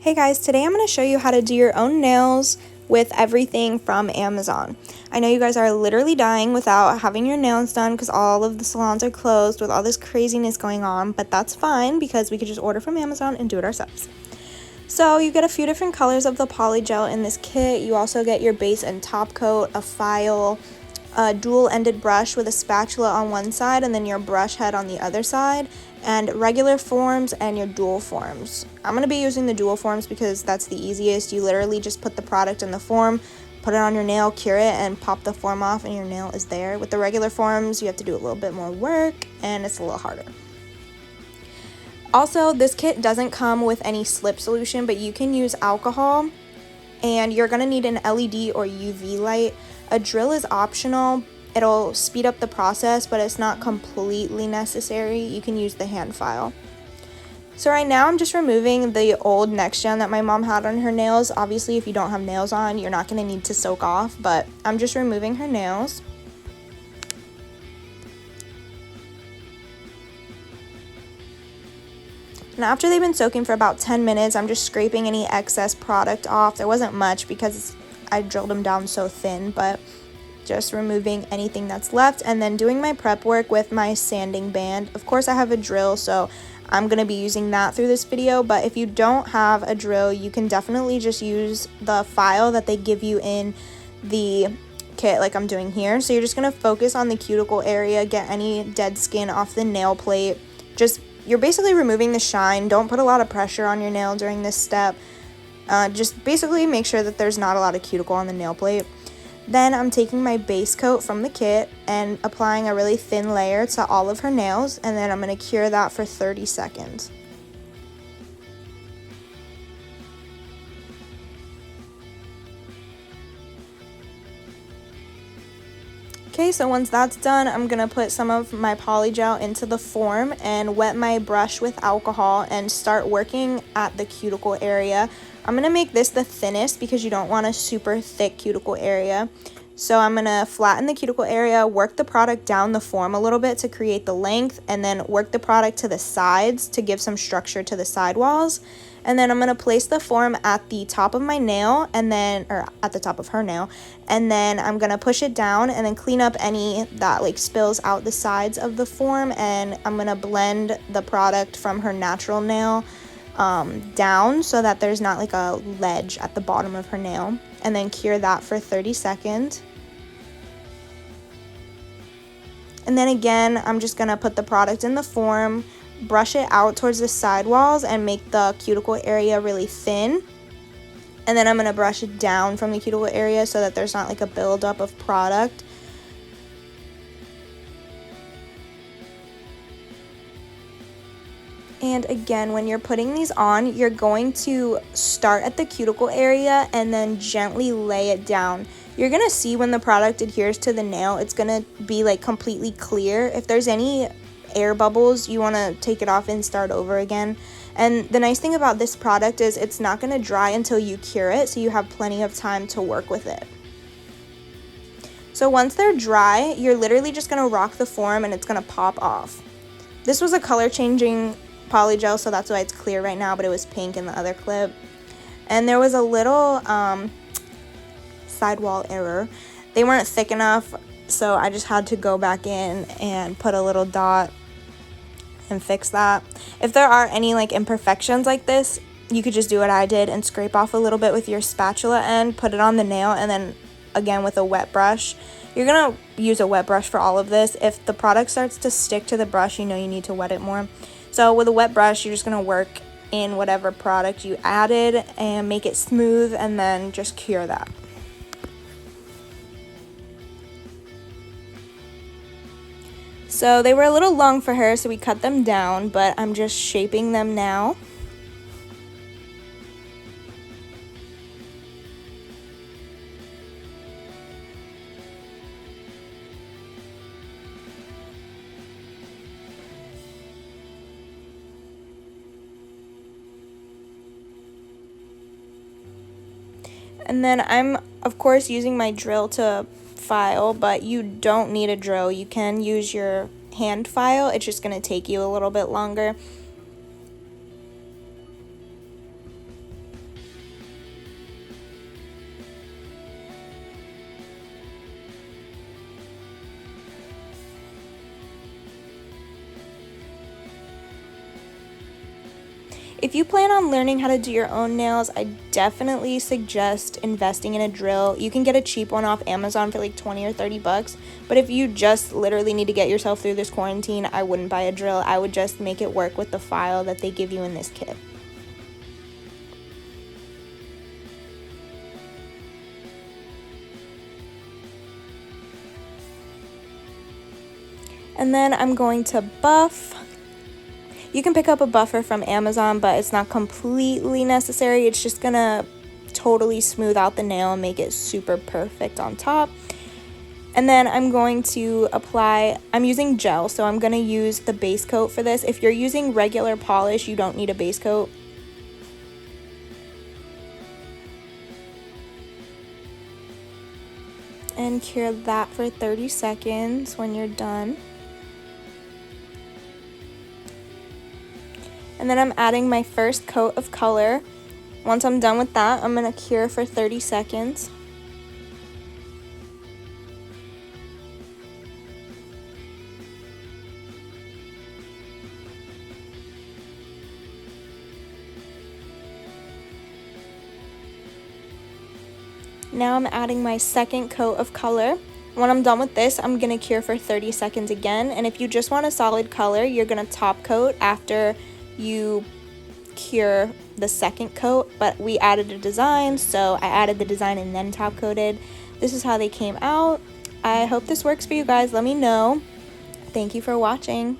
Hey guys, today I'm going to show you how to do your own nails with everything from Amazon. I know you guys are literally dying without having your nails done because all of the salons are closed with all this craziness going on, but that's fine because we could just order from Amazon and do it ourselves. So you get a few different colors of the polygel in this kit. You also get your base and top coat, a file, a dual-ended brush with a spatula on one side and then your brush head on the other side, and regular forms and your dual forms. I'm going to be using the dual forms because that's the easiest. You literally just put the product in the form, put it on your nail, cure it, and pop the form off and your nail is there. With the regular forms, you have to do a little bit more work and it's a little harder. Also, this kit doesn't come with any slip solution, but you can use alcohol, and you're going to need an LED or UV light. A drill is optional. It'll speed up the process, but it's not completely necessary. You can use the hand file. So right now I'm just removing the old next gen that my mom had on her nails. Obviously, if you don't have nails on, you're not going to need to soak off, but I'm just removing her nails. And after they've been soaking for about 10 minutes, I'm just scraping any excess product off. There wasn't much because I drilled them down so thin, but just removing anything that's left and then doing my prep work with my sanding band. Of course, I have a drill, so I'm going to be using that through this video, but if you don't have a drill, you can definitely just use the file that they give you in the kit like I'm doing here. So you're just going to focus on the cuticle area, get any dead skin off the nail plate. You're basically removing the shine. Don't put a lot of pressure on your nail during this step. Just basically make sure that there's not a lot of cuticle on the nail plate. Then I'm taking my base coat from the kit and applying a really thin layer to all of her nails, and then I'm going to cure that for 30 seconds. Okay, so once that's done, I'm going to put some of my polygel into the form and wet my brush with alcohol and start working at the cuticle area. I'm going to make this the thinnest because you don't want a super thick cuticle area. So I'm going to flatten the cuticle area, work the product down the form a little bit to create the length, and then work the product to the sides to give some structure to the side walls. And then I'm going to place the form at the top of my nail or at the top of her nail, and then I'm going to push it down and then clean up any that spills out the sides of the form, and I'm going to blend the product from her natural nail down so that there's not a ledge at the bottom of her nail, and then cure that for 30 seconds. And then again, I'm just going to put the product in the form, brush it out towards the side walls and make the cuticle area really thin. And then I'm going to brush it down from the cuticle area so that there's not a buildup of product. And again, when you're putting these on, you're going to start at the cuticle area and then gently lay it down. You're going to see when the product adheres to the nail, it's going to be completely clear. If there's any air bubbles, you want to take it off and start over again. And the nice thing about this product is it's not going to dry until you cure it, so you have plenty of time to work with it. So once they're dry, you're literally just going to rock the form and it's going to pop off. This was a color changing polygel, so that's why it's clear right now, but it was pink in the other clip. And there was a little sidewall error. They weren't thick enough, so I just had to go back in and put a little dot and fix that. If there are any imperfections like this, you could just do what I did and scrape off a little bit with your spatula end, put it on the nail, and then again with a wet brush. You're gonna use a wet brush for all of this. If the product starts to stick to the brush, you know you need to wet it more. So with a wet brush, you're just gonna work in whatever product you added and make it smooth, and then just cure that. So they were a little long for her, so we cut them down, but I'm just shaping them now. And then I'm, of course, using my drill to file, but you don't need a drill. You can use your hand file. It's just going to take you a little bit longer. If you plan on learning how to do your own nails, I definitely suggest investing in a drill. You can get a cheap one off Amazon for like 20 or 30 bucks, but if you just literally need to get yourself through this quarantine, I wouldn't buy a drill. I would just make it work with the file that they give you in this kit. And then I'm going to buff. You can pick up a buffer from Amazon, but it's not completely necessary. It's just gonna totally smooth out the nail and make it super perfect on top. And then I'm going to apply, I'm using gel, so I'm gonna use the base coat for this. If you're using regular polish, you don't need a base coat. And cure that for 30 seconds when you're done. And then I'm adding my first coat of color. Once I'm done with that, I'm going to cure for 30 seconds. Now I'm adding my second coat of color. When I'm done with this, I'm going to cure for 30 seconds again. And if you just want a solid color, you're going to top coat after you cure the second coat, but we added a design, so I added the design and then top coated. This is how they came out. I hope this works for you guys. Let me know. Thank you for watching.